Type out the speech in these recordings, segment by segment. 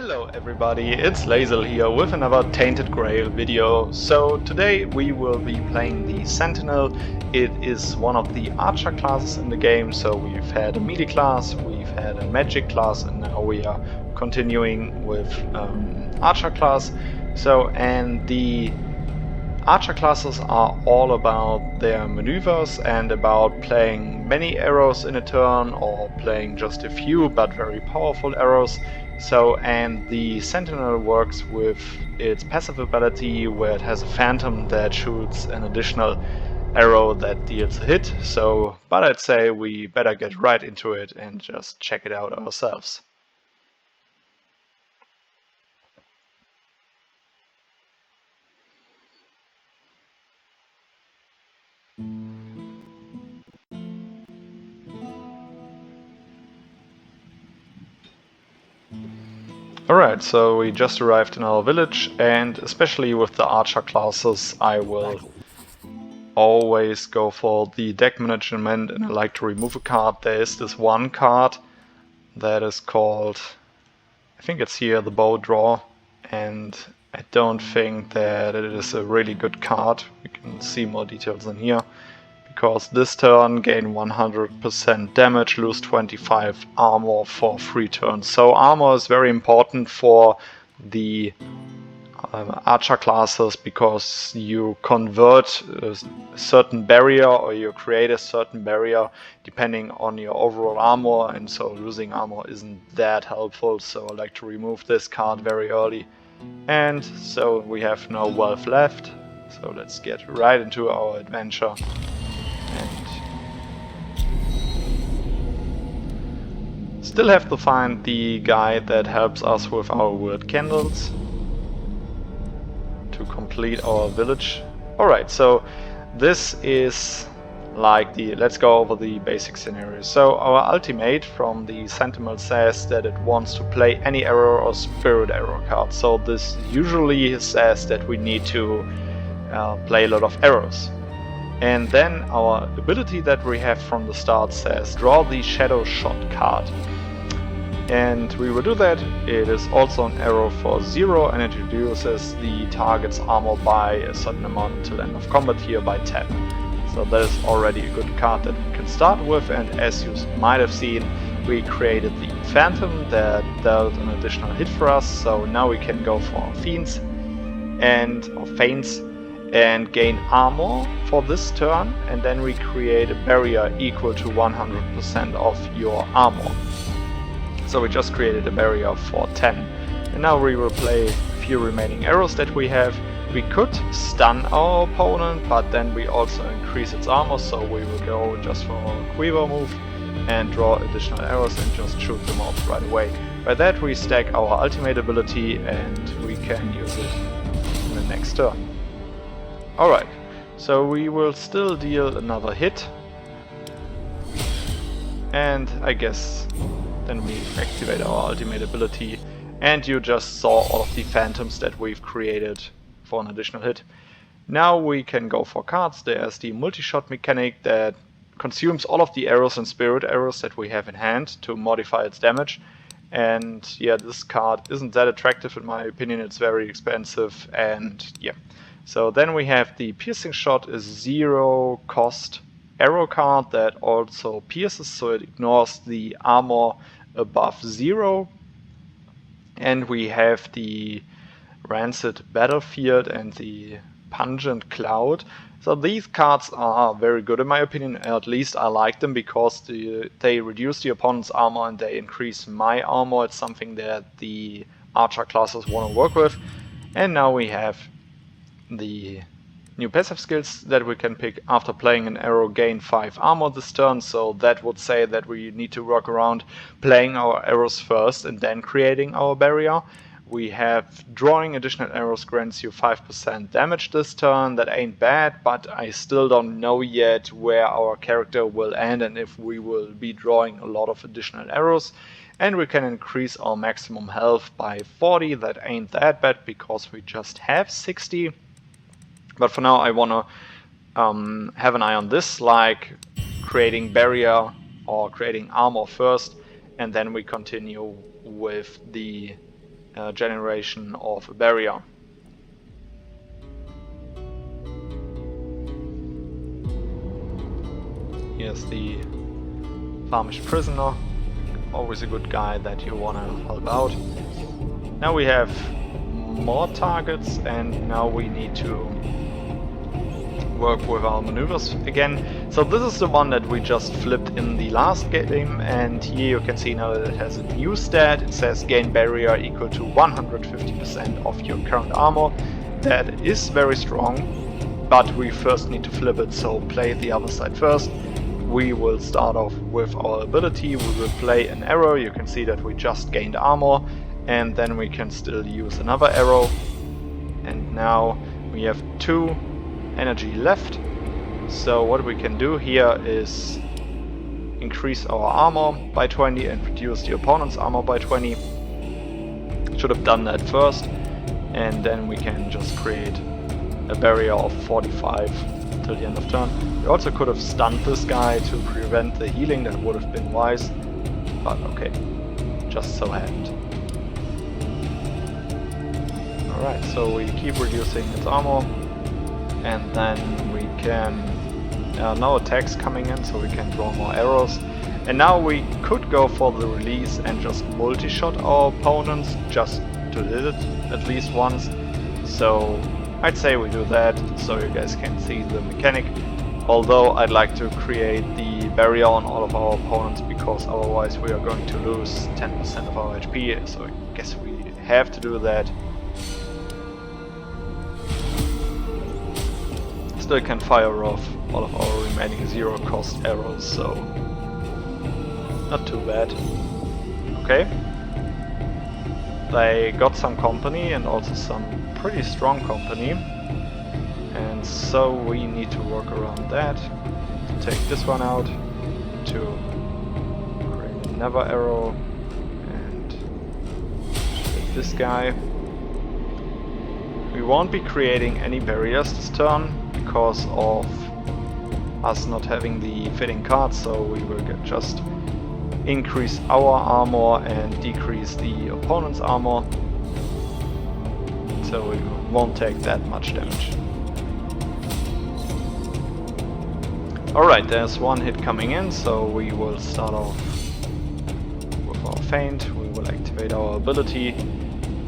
Hello everybody, it's Lazel here with another Tainted Grail video. So today we will be playing the Sentinel. It is one of the archer classes in the game, so we've had a melee class, we've had a magic class, and now we are continuing with archer class. And the archer classes are all about their maneuvers and about playing many arrows in a turn or playing just a few but very powerful arrows. And the Sentinel works with its passive ability where it has a phantom that shoots an additional arrow that deals a hit. But I'd say we better get right into it and just check it out ourselves. Alright, so we just arrived in our village, and especially with the archer classes I will always go for the deck management, and I like to remove a card. There is this one card that is called, I think it's here, the Bow Draw, and I don't think that it is a really good card. We can see more details in here. Because this turn gain 100% damage, lose 25 armor for 3 turns. So armor is very important for the archer classes because you convert a certain barrier or you create a certain barrier depending on your overall armor, and so losing armor isn't that helpful. So I like to remove this card very early. And so we have no wealth left. So let's get right into our adventure. Still have to find the guy that helps us with our weird candles to complete our village. Alright, so this is like let's go over the basic scenario. So our ultimate from the Sentinel says that it wants to play any arrow or spirit arrow card. So this usually says that we need to play a lot of arrows. And then our ability that we have from the start says draw the Shadow Shot card. And we will do that. It is also an arrow for 0 and it reduces the target's armor by a certain amount until end of combat, here by 10. So that is already a good card that we can start with, and as you might have seen, we created the Phantom that dealt an additional hit for us. So now we can go for Feints and gain armor for this turn, and then we create a barrier equal to 100% of your armor. So we just created a barrier for 10. And now we will play a few remaining arrows that we have. We could stun our opponent, but then we also increase its armor, so we will go just for a quiver move and draw additional arrows and just shoot them off right away. By that we stack our ultimate ability and we can use it in the next turn. Alright, so we will still deal another hit. And I guess then we activate our ultimate ability, and you just saw all of the phantoms that we've created for an additional hit. Now we can go for cards. There's the multi-shot mechanic that consumes all of the arrows and spirit arrows that we have in hand to modify its damage. And yeah, this card isn't that attractive in my opinion, it's very expensive, and yeah. So then we have the Piercing Shot, a 0 cost arrow card that also pierces, so it ignores the armor above 0. And we have the Rancid Battlefield and the Pungent Cloud. So these cards are very good in my opinion, at least I like them because they reduce the opponent's armor and they increase my armor. It's something that the archer classes want to work with. And now we have the new passive skills that we can pick. After playing an arrow, gain 5 armor this turn, so that would say that we need to work around playing our arrows first and then creating our barrier. We have drawing additional arrows grants you 5% damage this turn. That ain't bad, but I still don't know yet where our character will end and if we will be drawing a lot of additional arrows. And we can increase our maximum health by 40. That ain't that bad because we just have 60. But for now I want to have an eye on this, like creating barrier or creating armor first, and then we continue with the generation of a barrier. Here's the Farmish Prisoner, always a good guy that you want to help out. Now we have more targets, and now we need to work with our maneuvers again. So this is the one that we just flipped in the last game, and here you can see now that it has a new stat. It says gain barrier equal to 150% of your current armor. That is very strong, but we first need to flip it, so play the other side first. We will start off with our ability. We will play an arrow. You can see that we just gained armor, and then we can still use another arrow. And now we have 2 energy left. So what we can do here is increase our armor by 20 and reduce the opponent's armor by 20. Should have done that first, and then we can just create a barrier of 45 till the end of turn. We also could have stunned this guy to prevent the healing. That would have been wise, but okay, just so happened. Alright, so we keep reducing its armor, and then we can no attacks coming in, so we can draw more arrows. And now we could go for the release and just multi-shot our opponents, just to hit it at least once. So I'd say we do that, so you guys can see the mechanic. Although I'd like to create the barrier on all of our opponents, because otherwise we are going to lose 10% of our HP, so I guess we have to do that. Still can fire off all of our remaining 0 cost arrows, so not too bad. Okay. They got some company, and also some pretty strong company, and so we need to work around that. To take this one out, to create another arrow, and hit this guy. We won't be creating any barriers this turn because of us not having the fitting cards, so we will just increase our armor and decrease the opponent's armor, so we won't take that much damage. Alright, there's 1 hit coming in, so we will start off with our feint. We will activate our ability,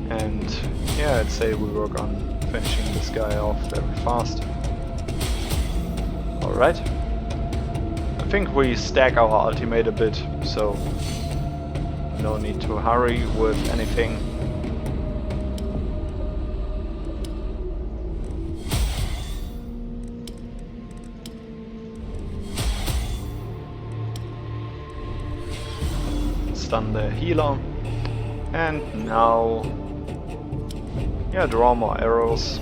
and yeah, I'd say we work on finishing this guy off very fast. Alright. I think we stack our ultimate a bit, so no need to hurry with anything. Stun the healer, and now yeah, draw more arrows.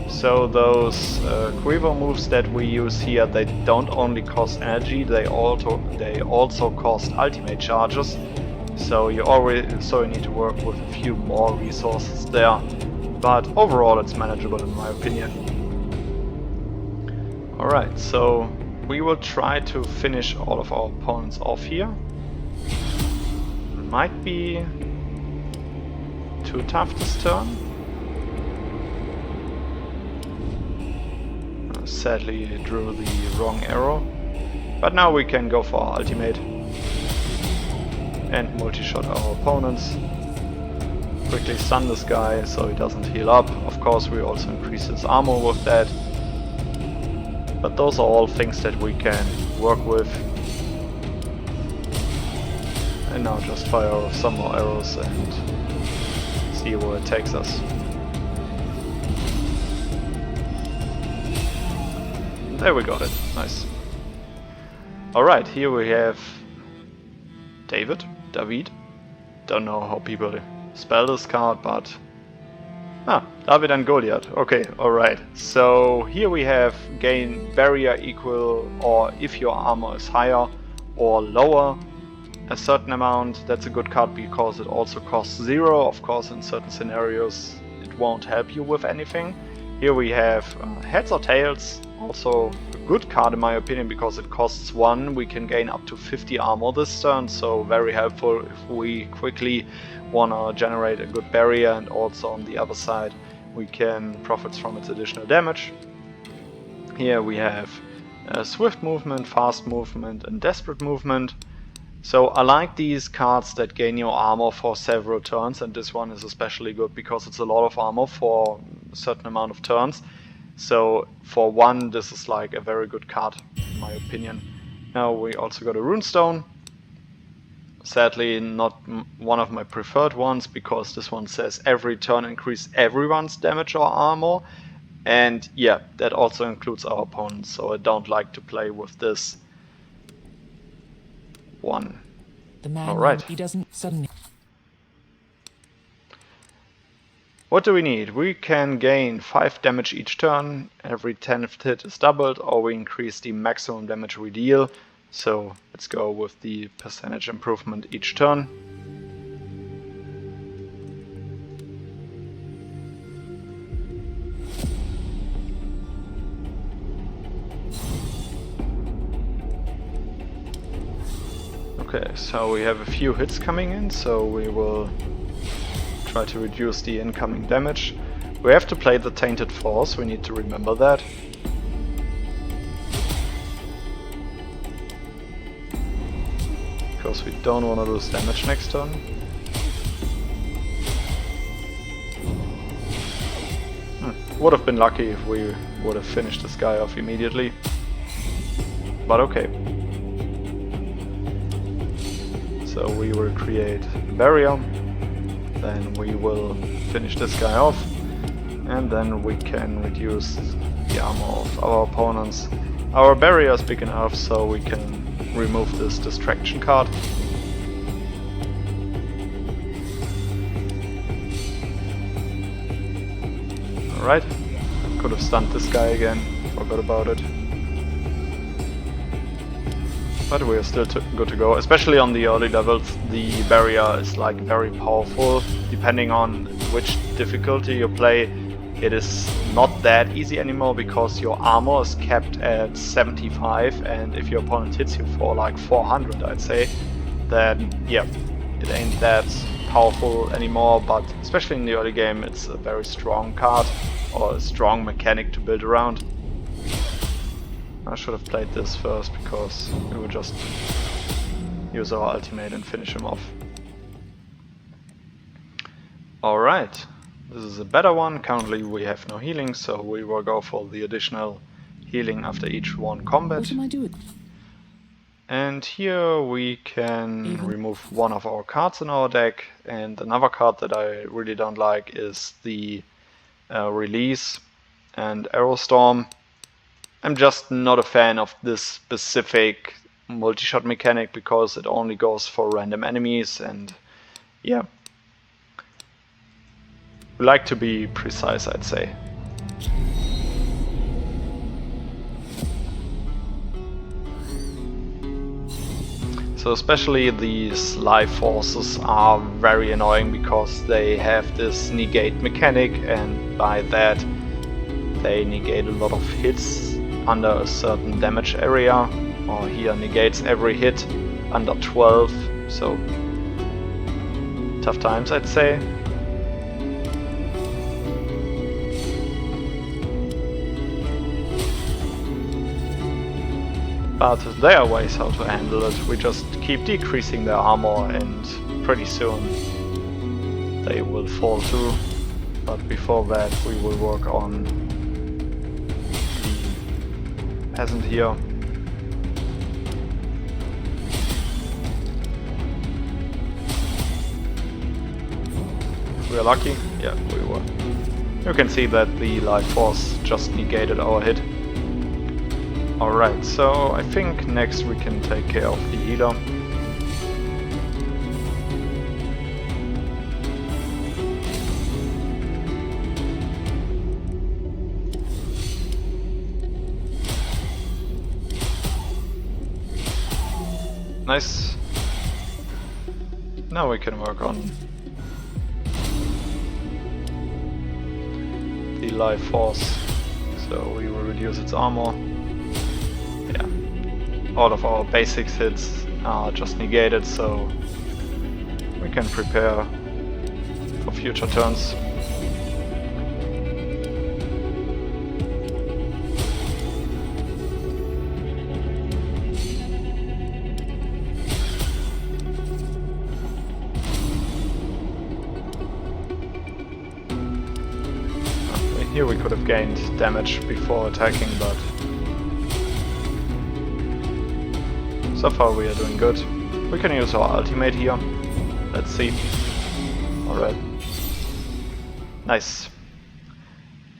So those quiver moves that we use here, they don't only cost energy, they also cost ultimate charges. So you need to work with a few more resources there, but overall it's manageable in my opinion. Alright, so we will try to finish all of our opponents off here. It might be too tough this turn. Sadly, I drew the wrong arrow, but now we can go for our ultimate and multi-shot our opponents. Quickly stun this guy so he doesn't heal up. Of course, we also increase his armor with that, but those are all things that we can work with. And now just fire off some more arrows and see where it takes us. There we got it. Nice. Alright, here we have David. Don't know how people spell this card, but David and Goliath. Okay, alright. So here we have gain barrier equal, or if your armor is higher or lower a certain amount. That's a good card because it also costs 0. Of course, in certain scenarios it won't help you with anything. Here we have heads or tails, also a good card in my opinion, because it costs 1. We can gain up to 50 armor this turn, so very helpful if we quickly wanna generate a good barrier, and also on the other side we can profit from its additional damage. Here we have swift movement, fast movement and desperate movement. So I like these cards that gain your armor for several turns, and this one is especially good because it's a lot of armor for a certain amount of turns. So for 1, this is like a very good card in my opinion. Now we also got a Runestone. Sadly not one of my preferred ones, because this one says every turn increase everyone's damage or armor. And yeah, that also includes our opponents, so I don't like to play with this one. Alright. He doesn't suddenly. What do we need? We can gain 5 damage each turn, every 10th hit is doubled, or we increase the maximum damage we deal. So let's go with the percentage improvement each turn. Okay, so we have a few hits coming in, so we will try to reduce the incoming damage. We have to play the Tainted Force, we need to remember that. Because we don't want to lose damage next turn. Would have been lucky if we would have finished this guy off immediately. But okay. So we will create a barrier, then we will finish this guy off, and then we can reduce the armor of our opponents. Our barrier is big enough so we can remove this distraction card. Alright, could have stunned this guy again, forgot about it. But we are still good to go, especially on the early levels. The barrier is like very powerful. Depending on which difficulty you play, it is not that easy anymore, because your armor is capped at 75, and if your opponent hits you for like 400, I'd say, then yeah, it ain't that powerful anymore. But especially in the early game, it's a very strong card, or a strong mechanic to build around. I should have played this first, because we would just use our ultimate and finish him off. Alright, this is a better one. Currently we have no healing, so we will go for the additional healing after each one combat. What am I doing? And here we can remove one of our cards in our deck, and another card that I really don't like is the Release and Arrow Storm. I'm just not a fan of this specific multi-shot mechanic, because it only goes for random enemies, and yeah. We like to be precise, I'd say. So especially these life forces are very annoying, because they have this negate mechanic, and by that they negate a lot of hits under a certain damage area, or here negates every hit under 12, so tough times, I'd say. But there are ways how to handle it. We just keep decreasing their armor, and pretty soon they will fall too. But before that we will work on peasant here. If we are lucky, yeah, we were. You can see that the life force just negated our hit. Alright, so I think next we can take care of the healer. Nice. Now we can work on the life force. So we will reduce its armor. all of our basics hits are just negated, so we can prepare for future turns. Here we could have gained damage before attacking, but so far we are doing good. We can use our ultimate here. Let's see. Alright. Nice.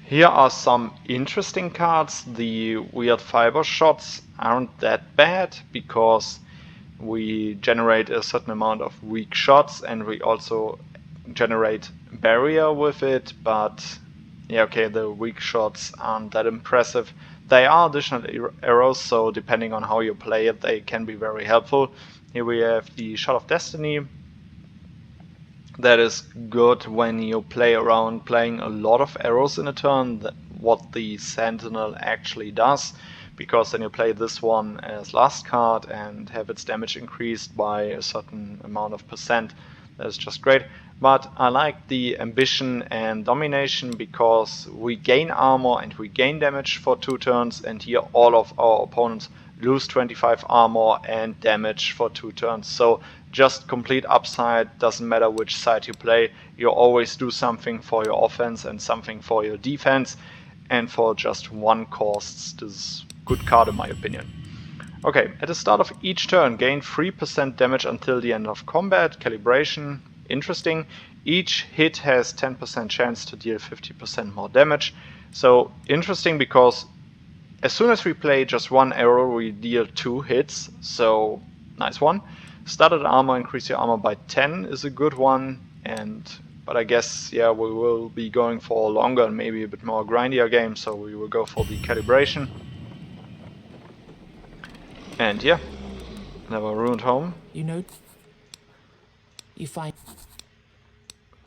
Here are some interesting cards. The weird fiber shots aren't that bad because we generate a certain amount of weak shots and we also generate barrier with it, but yeah, okay, the weak shots aren't that impressive. They are additional arrows, so depending on how you play it, they can be very helpful. Here we have the Shot of Destiny. That is good when you play around playing a lot of arrows in a turn, what the Sentinel actually does, because then you play this one as last card and have its damage increased by a certain amount of percent. That is just great. But I like the Ambition and Domination because we gain armor and we gain damage for 2 turns, and here all of our opponents lose 25 armor and damage for 2 turns. So just complete upside, doesn't matter which side you play, you always do something for your offense and something for your defense, and for just 1 cost, this is a good card in my opinion. Okay, at the start of each turn, gain 3% damage until the end of combat. Calibration, interesting. Each hit has 10% chance to deal 50% more damage. So interesting because as soon as we play just 1 arrow, we deal 2 hits. So nice one. Started armor, increase your armor by 10 is a good one. But I guess, yeah, we will be going for a longer and maybe a bit more grindier game. So we will go for the calibration. And yeah, never ruined home. You know, you find.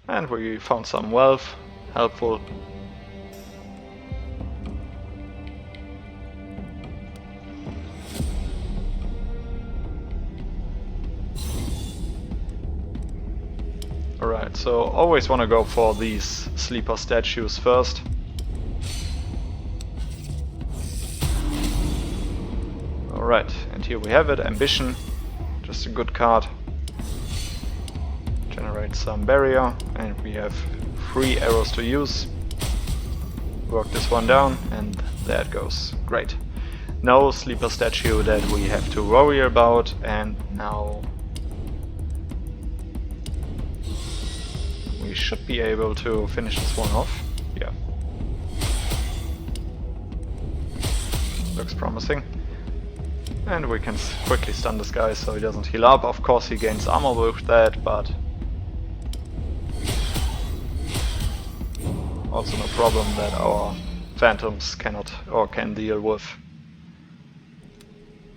And we found some wealth, helpful. Alright, so always want to go for these sleeper statues first. Alright, and here we have it, Ambition, just a good card. Generate some barrier, and we have 3 arrows to use. Work this one down, and there it goes. Great. No sleeper statue that we have to worry about, and now we should be able to finish this one off. Yeah. Looks promising. And we can quickly stun this guy so he doesn't heal up. Of course he gains armor with that, but also no problem that our phantoms cannot or can deal with.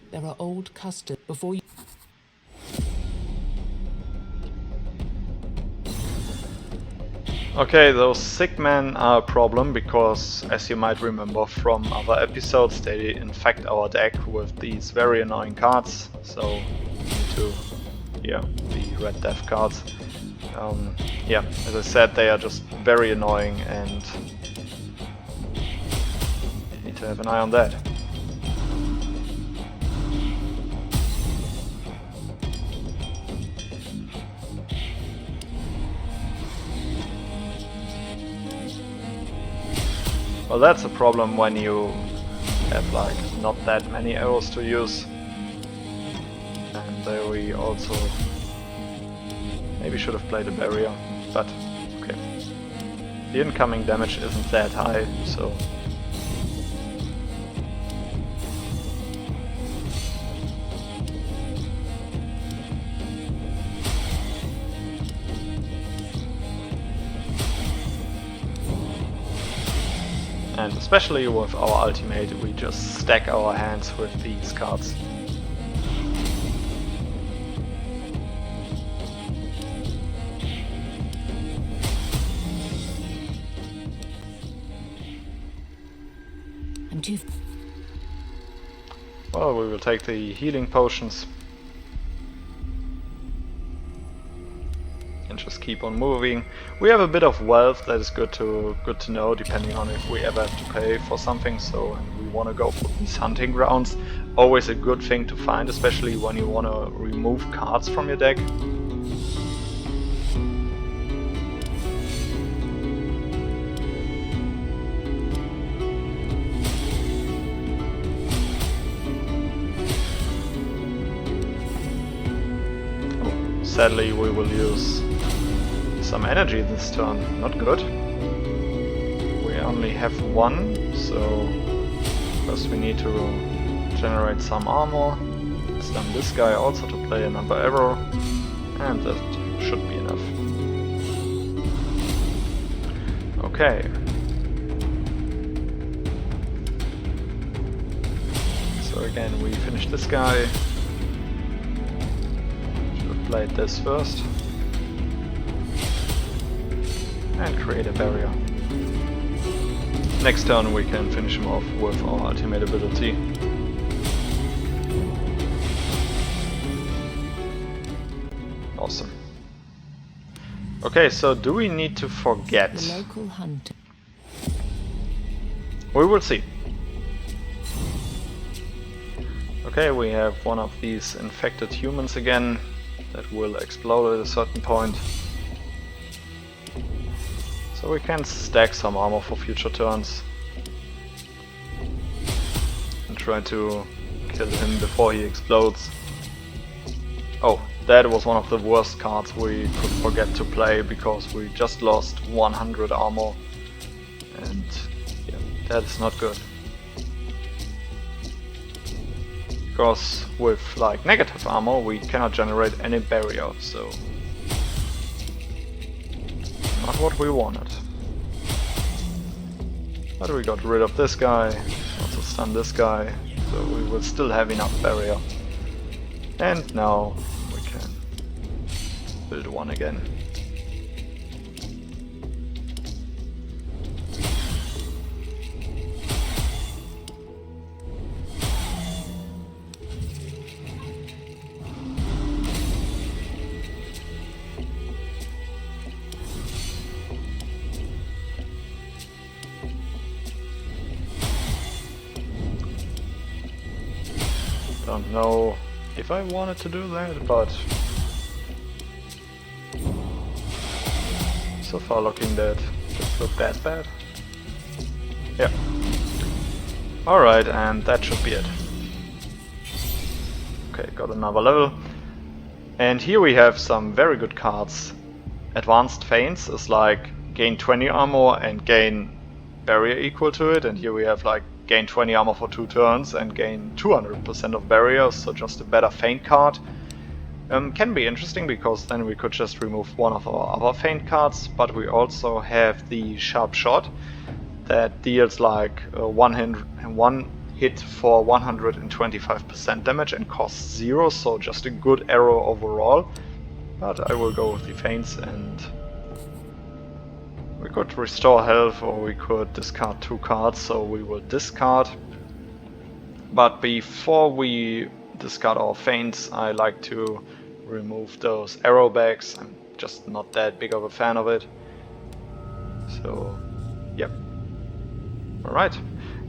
There are old customs before you. Okay, those sick men are a problem because, as you might remember from other episodes, they infect our deck with these very annoying cards. So we need to, yeah, the Red Death cards. Yeah, as I said, they are just very annoying and need to have an eye on that. Well, that's a problem when you have like not that many arrows to use. And there we also maybe should have played a barrier, but okay. The incoming damage isn't that high, so and especially with our ultimate, we just stack our hands with these cards. Well, So we will take the healing potions. And just keep on moving. We have a bit of wealth that is good to know, depending on if we ever have to pay for something. So and we want to go for these hunting grounds. Always a good thing to find, especially when you want to remove cards from your deck. Oh, sadly, we will use some energy this turn. Not good. We only have one, so first we need to generate some armor. Stun this guy also to play another arrow, and that should be enough. Okay. So again, we finish this guy. Should have played this first. And create a barrier. Next turn we can finish him off with our ultimate ability. Awesome. Okay, so do we need to forget? The local hunter. We will see. Okay, we have one of these infected humans again that will explode at a certain point. So we can stack some armor for future turns. And try to kill him before he explodes. Oh, that was one of the worst cards we could forget to play because we just lost 100 armor. And yeah, that is not good. Because with like negative armor we cannot generate any barrier, so not what we wanted. But we got rid of this guy, also stun this guy, so we will still have enough barrier. And now we can build one again. Don't know if I wanted to do that, but so far looking that doesn't look that bad. Yeah. Alright, and that should be it. Okay, got another level. And here we have some very good cards. Advanced Feints is like gain 20 armor and gain barrier equal to it, and here we have like gain 20 armor for 2 turns and gain 200% of barrier, so just a better feint card. Can be interesting because then we could just remove one of our other feint cards, but we also have the Sharp Shot that deals like one hit for 125% damage and costs 0, so just a good arrow overall. But I will go with the feints, and we could restore health or we could discard 2 cards, so we will discard. But before we discard our feints, I like to remove those arrow bags. I'm just not that big of a fan of it. So, yep. Alright.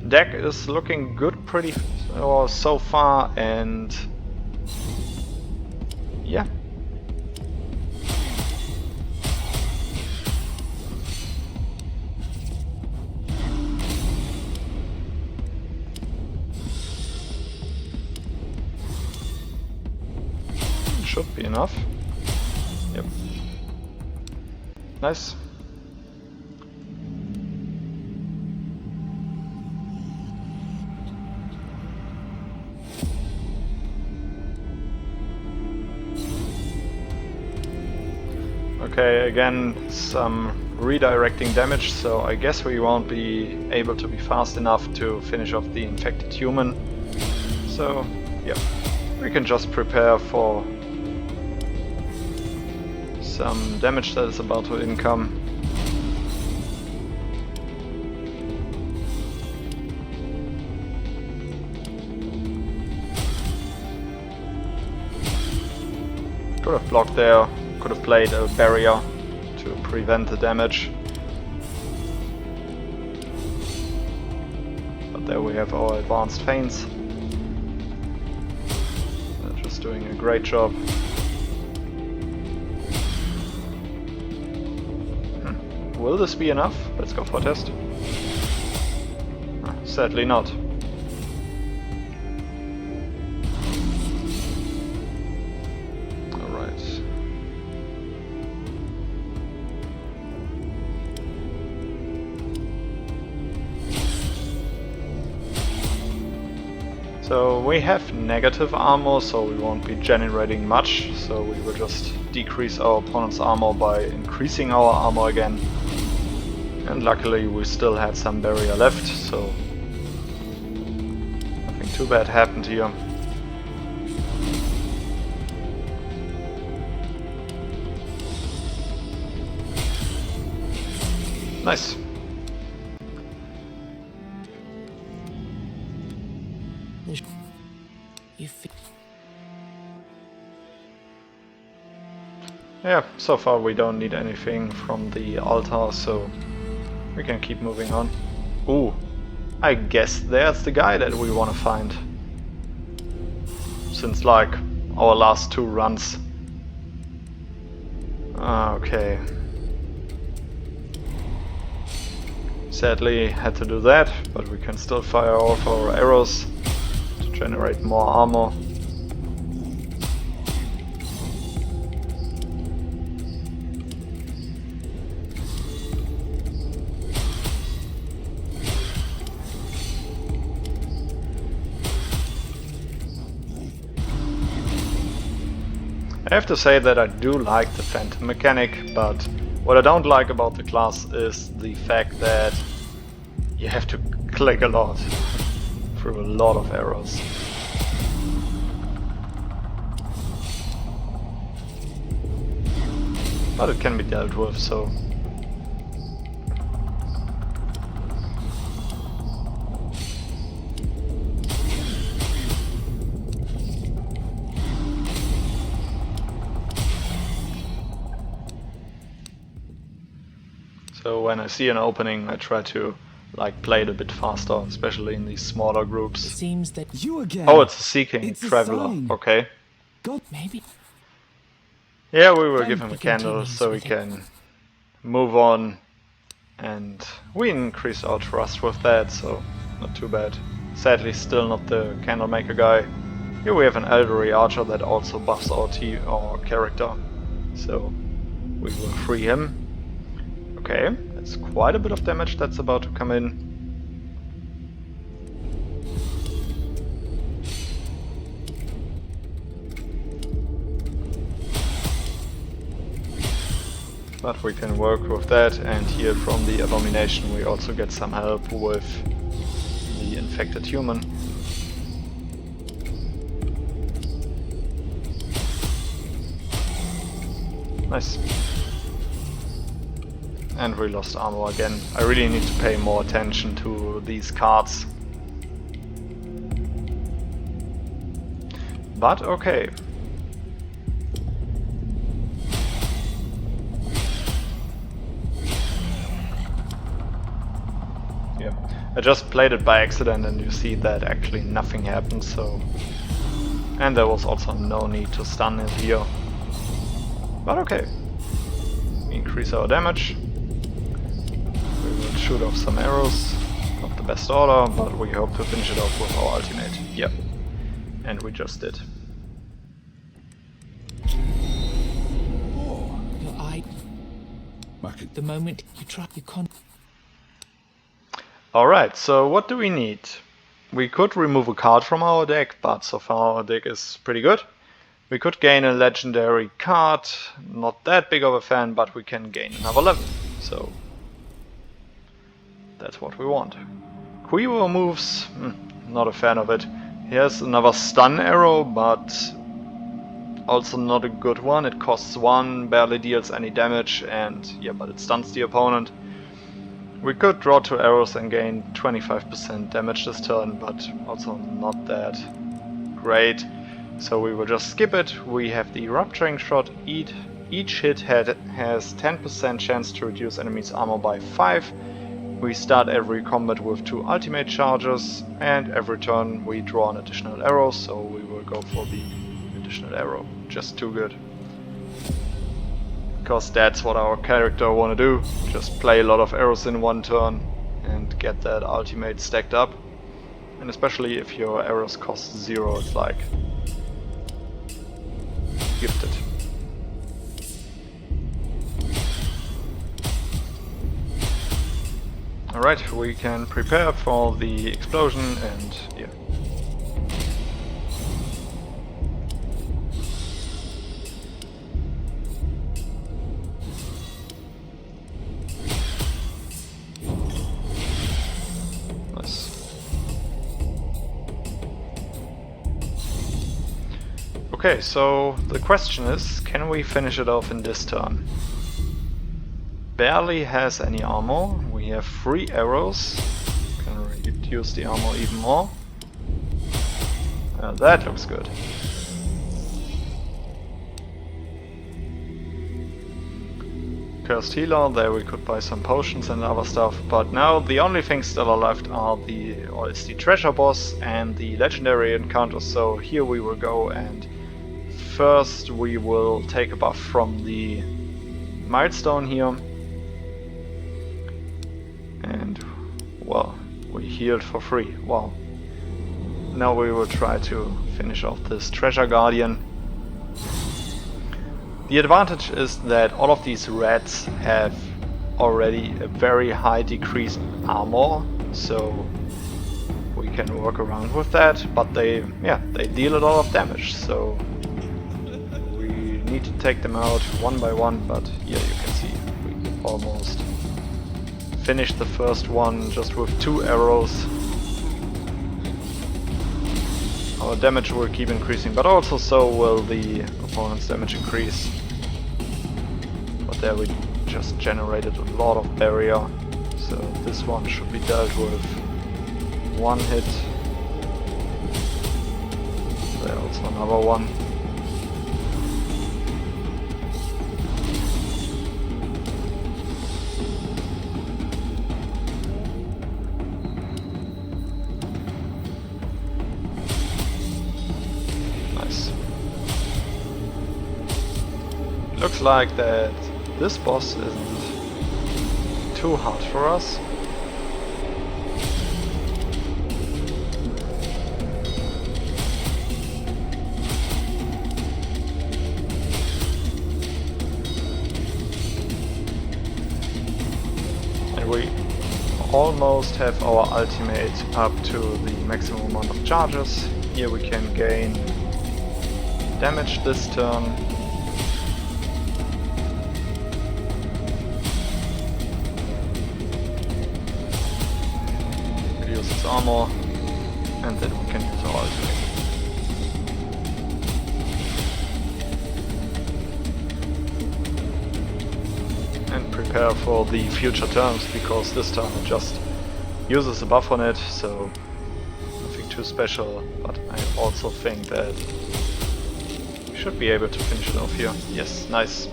Deck is looking good so far, and yeah. Should be enough. Yep. Nice. Okay, again, some redirecting damage, so I guess we won't be able to be fast enough to finish off the infected human. So, yeah, we can just prepare for some damage that is about to income. Could have blocked there, could have played a barrier to prevent the damage. But there we have our advanced feints. They're just doing a great job. Will this be enough? Let's go for a test. Sadly not. Alright. So we have negative armor, so we won't be generating much, so we will just decrease our opponent's armor by increasing our armor again. And luckily we still had some barrier left, so nothing too bad happened here. Nice. Yeah, so far we don't need anything from the altar, so we can keep moving on. Ooh, I guess there's the guy that we want to find. Since like our last 2 runs. Okay. Sadly had to do that, but we can still fire off our arrows to generate more armor. I have to say that I do like the phantom mechanic, but what I don't like about the class is the fact that you have to click a lot through a lot of arrows. But it can be dealt with, so... So when I see an opening, I try to like play it a bit faster, especially in these smaller groups. It seems that You again. Oh, it's a Seeking It's a Traveler. sign. Okay. Go. maybe Yeah, we will Then give him a he candle continues so we with it. can move on. And we increase our trust with that, so not too bad. Sadly, still not the Candlemaker guy. Here we have an Elderly Archer that also buffs our character. So we will free him. Okay, that's quite a bit of damage that's about to come in. But we can work with that, and here from the Abomination we also get some help with the infected human. Nice. And we lost armor again. I really need to pay more attention to these cards. But okay. Yeah, I just played it by accident and you see that actually nothing happened, so... And there was also no need to stun it here. But okay. We increase our damage. We will shoot off some arrows. Not the best order, but we hope to finish it off with our ultimate. Yep. And we just did. your eye. The moment you try, you can't. Alright, so what do we need? We could remove a card from our deck, but so far our deck is pretty good. We could gain a legendary card, not that big of a fan, but we can gain another level, so that's what we want. Quivo moves, not a fan of it. Here's another stun arrow, but also not a good one. It costs 1, barely deals any damage, and yeah, but it stuns the opponent. We could draw 2 arrows and gain 25% damage this turn, but also not that great. So we will just skip it. We have the Rupturing Shot. Each hit has 10% chance to reduce enemies' armor by 5. We start every combat with 2 ultimate charges, and every turn we draw an additional arrow, so we will go for the additional arrow. Just too good. Because that's what our character want to do. Just play a lot of arrows in one turn and get that ultimate stacked up. And especially if your arrows cost 0, it's like gifted. Alright, we can prepare for the explosion and yeah. Nice. Okay, so the question is, can we finish it off in this turn? Barely has any armor. We have 3 arrows. Can reduce the armor even more. That looks good. Cursed Healer, there we could buy some potions and other stuff, but now the only things that are left are is the treasure boss and the legendary encounters, so here we will go and first we will take a buff from the milestone here. And, well, we healed for free. Wow. Now we will try to finish off this Treasure Guardian. The advantage is that all of these rats have already a very high decreased armor, so we can work around with that, but they deal a lot of damage, so we need to take them out one by one, but yeah, you can see we almost finished the first one just with 2 arrows. Our damage will keep increasing, but also so will the opponent's damage increase. But there we just generated a lot of barrier, so this one should be dealt with 1 hit. There also another one. Looks like that this boss isn't too hard for us. And we almost have our ultimate up to the maximum amount of charges. Here we can gain damage this turn. Armor, and then we can use our ultimate. And prepare for the future turns, because this turn it just uses a buff on it, so nothing too special, but I also think that we should be able to finish it off here. Yes, nice.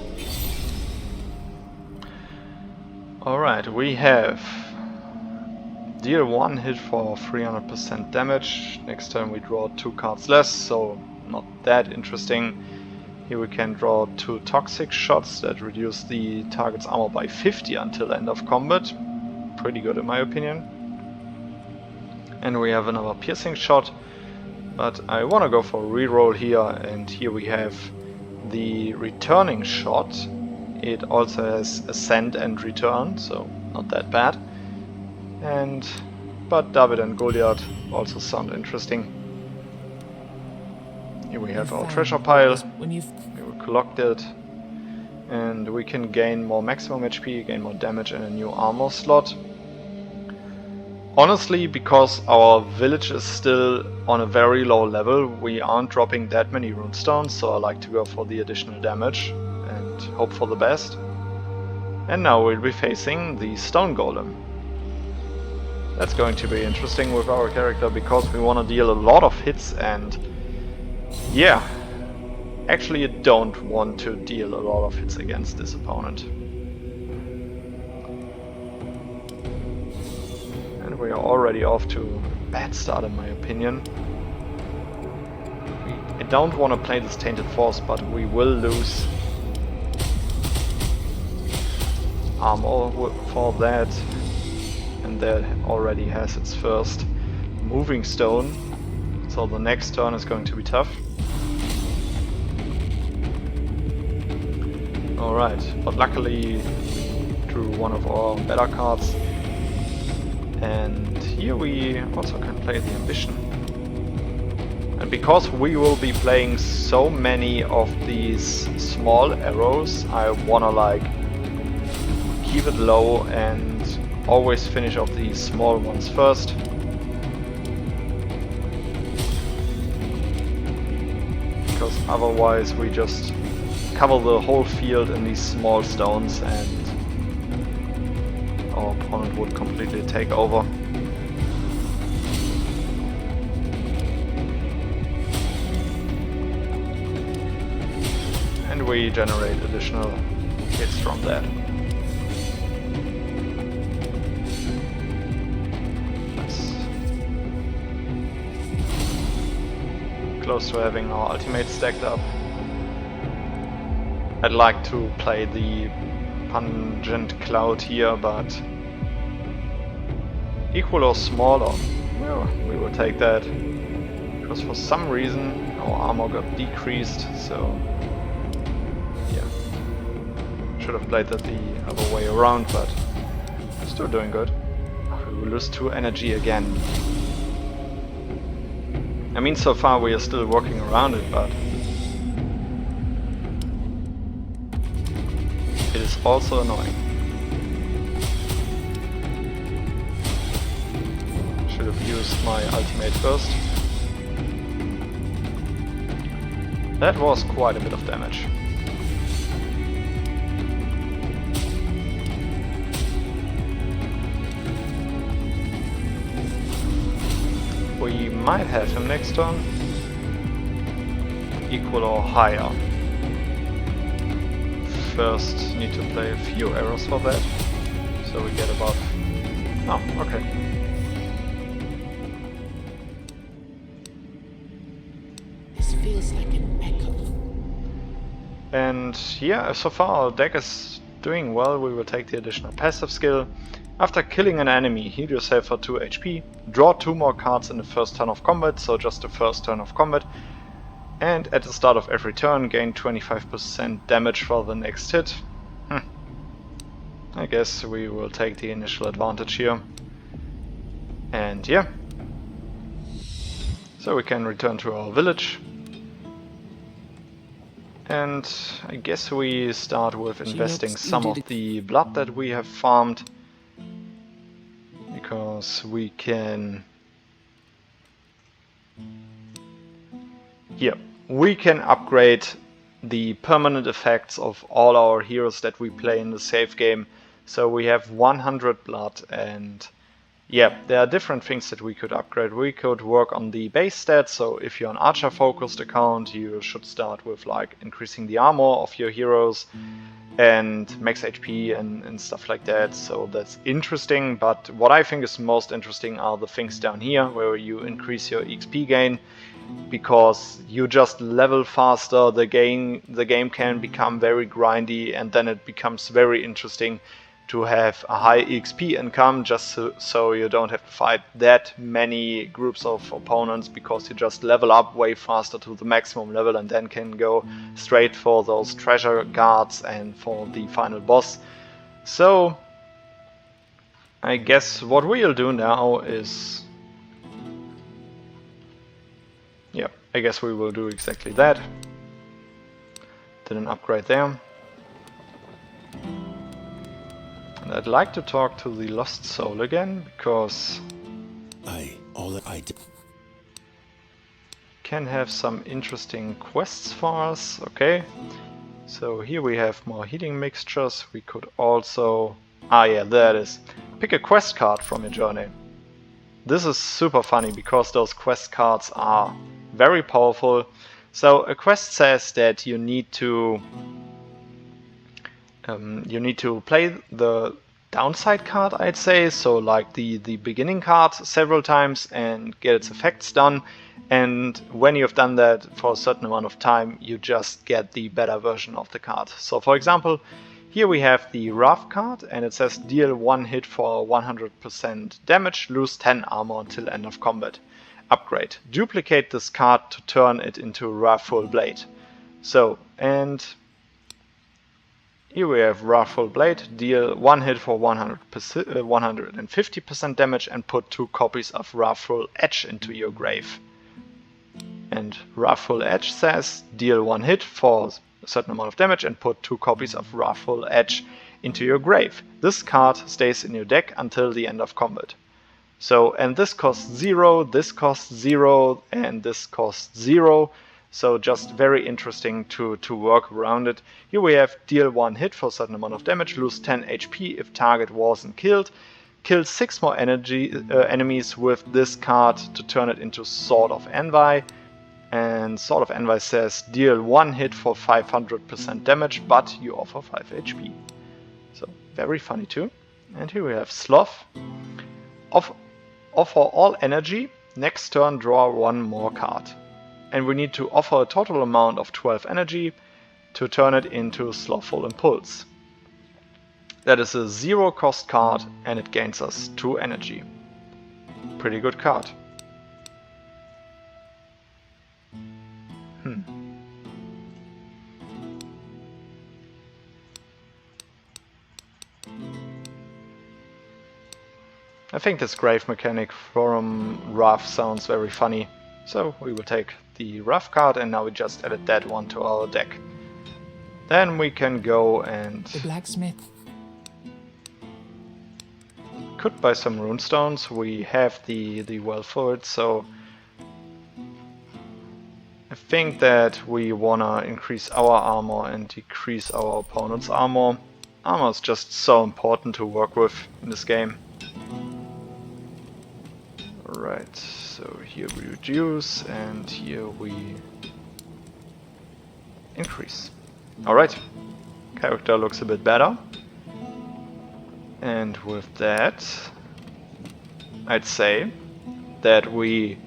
Alright, we have deal 1 hit for 300% damage. Next turn we draw 2 cards less, so not that interesting. Here we can draw 2 toxic shots that reduce the target's armor by 50 until end of combat. Pretty good in my opinion. And we have another piercing shot, but I want to go for a reroll here, and here we have the returning shot. It also has ascend and return, so not that bad. But David and Goliath also sound interesting. Here we have our treasure pile. We will collect it, and we can gain more maximum HP, gain more damage, and a new armor slot. Honestly, because our village is still on a very low level, we aren't dropping that many runestones, so I like to go for the additional damage and hope for the best. And now we'll be facing the stone golem. That's going to be interesting with our character, because we want to deal a lot of hits, and Yeah, actually you don't want to deal a lot of hits against this opponent. And we are already off to a bad start in my opinion. I don't want to play this Tainted Force, but we will lose armor for that. And that already has its first moving stone. So the next turn is going to be tough. Alright, but luckily drew one of our better cards. And here we also can play the Ambition. And because we will be playing so many of these small arrows, I wanna like keep it low and always finish off these small ones first. Because otherwise we just cover the whole field in these small stones and our opponent would completely take over. And we generate additional hits from that. Nice. Close to having our ultimate stacked up. I'd like to play the Pungent Cloud here, but equal or smaller, well, we will take that. Because for some reason our armor got decreased, so yeah. Should have played that the other way around, but still doing good. We will lose 2 energy again. I mean, so far we are still working around it, but it is also annoying. Should have used my ultimate first. That was quite a bit of damage. We might have him next turn. Equal or higher. First need to play a few arrows for that, so we get above. Oh, okay. This feels like an echo. And yeah, so far our deck is doing well. We will take the additional passive skill. After killing an enemy, heal yourself for 2 HP, draw 2 more cards in the first turn of combat, so just the first turn of combat. And at the start of every turn, gain 25% damage for the next hit. I guess we will take the initial advantage here. And yeah. So we can return to our village. And I guess we start with investing some of the blood that we have farmed. Because we can... Here, we can upgrade the permanent effects of all our heroes that we play in the save game. So we have 100 blood, and yeah, there are different things that we could upgrade. We could work on the base stats, so if you're an archer focused account, you should start with like increasing the armor of your heroes and max HP and stuff like that. So that's interesting, but what I think is most interesting are the things down here where you increase your XP gain, because you just level faster, the game can become very grindy, and then it becomes very interesting to have a high XP income, just so you don't have to fight that many groups of opponents, because you just level up way faster to the maximum level and then can go straight for those treasure guards and for the final boss. So I guess what we'll do now is, yeah, I guess we will do exactly that. Did an upgrade there. And I'd like to talk to the Lost Soul again, because all I did can have some interesting quests for us. Okay, so here we have more healing mixtures. We could also, yeah, there it is. Pick a quest card from your journey. This is super funny because those quest cards are very powerful. So a quest says that you need to play the downside card, I'd say, so like the beginning card several times and get its effects done, and when you've done that for a certain amount of time, you just get the better version of the card. So for example, here we have the Rough card, and it says deal 1 hit for 100% damage, lose 10 armor until end of combat. Upgrade. Duplicate this card to turn it into Rough Full Blade. So, and here we have Rough Full Blade, deal 1 hit for 150% damage and put 2 copies of Rough Full Edge into your grave. And Rough Full Edge says deal 1 hit for a certain amount of damage and put 2 copies of Rough Full Edge into your grave. This card stays in your deck until the end of combat. So, and this costs 0, this costs 0, and this costs 0. So just very interesting to work around it. Here we have deal 1 hit for a certain amount of damage, lose 10 HP if target wasn't killed. Kill 6 more enemies with this card to turn it into Sword of Envy. And Sword of Envy says deal 1 hit for 500% damage, but you offer 5 HP. So very funny too. And here we have Sloth. Offer all energy, next turn draw 1 more card. And we need to offer a total amount of 12 energy to turn it into Slothful Impulse. That is a 0 cost card and it gains us 2 energy. Pretty good card. I think this grave mechanic from Rough sounds very funny, so we will take the Rough card, and now we just added that one to our deck. Then we can go and The blacksmith. could buy some runestones. We have the wealth for it, so I think that we wanna increase our armor and decrease our opponent's armor. Armor is just so important to work with in this game. Alright, so here we reduce and here we increase. Alright, character looks a bit better. And with that, I'd say that we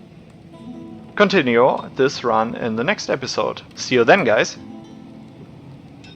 continue this run in the next episode. See you then, guys!